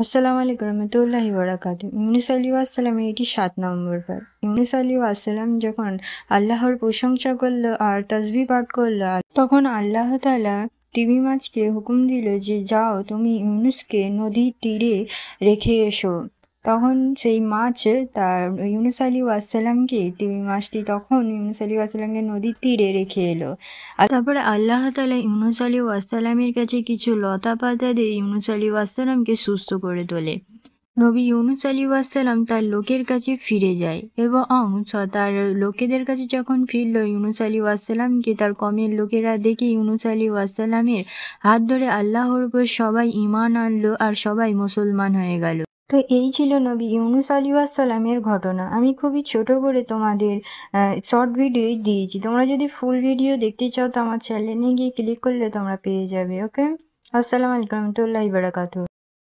আসসালামু আলাইকুম রহমতুল্লাহি বারাকাতু। ইউনুস আলাইহিস সালামের এটি ৭ নম্বর বার। ইউনুস আলাইহিস সালাম যখন আল্লাহর প্রশংসা করলো আর তাসবিহ পাঠ করলো, তখন আল্লাহ তাআলা তিমি মাছকে হুকুম দিল যে যাও তুমি ইউনুসকে নদীর তীরে রেখে এসো। তখন সেই মাছ তার ইউনুস আলাইহিস সালামকে তিমি মাছটি তখন ইউনুস আলাইহিস সালামকে নদীর তীরে রেখে এলো। আর তারপরে আল্লাহ তাআলা ইউনুস আলাইহিস সালামের কাছে কিছু লতা পাতা দিয়ে ইউনুস আলাইহিস সালামকে সুস্থ করে তোলে। নবী ইউনুস আলাইহিস সালাম তার লোকের কাছে ফিরে যায় এবং তার লোকেদের কাছে যখন ফিরল, ইউনুস আলাইহিস সালামকে তার কমের লোকেরা দেখে ইউনুস আলাইহিস সালামের হাত ধরে আল্লাহর উপর সবাই ঈমান আনলো আর সবাই মুসলমান হয়ে গেল। তো এই ছিল নবী ইউনুস আলাইহিস সালামের ঘটনা। আমি খুবই ছোট করে তোমাদের শর্ট ভিডিও দিয়েছি। তোমরা যদি ফুল ভিডিও দেখতে চাও তো আমার চ্যানেলে গিয়ে ক্লিক করলে তোমরা পেয়ে যাবে। ওকে, আসসালামু আলাইকুম রহমতুল্লাহি বারাকাতুহু।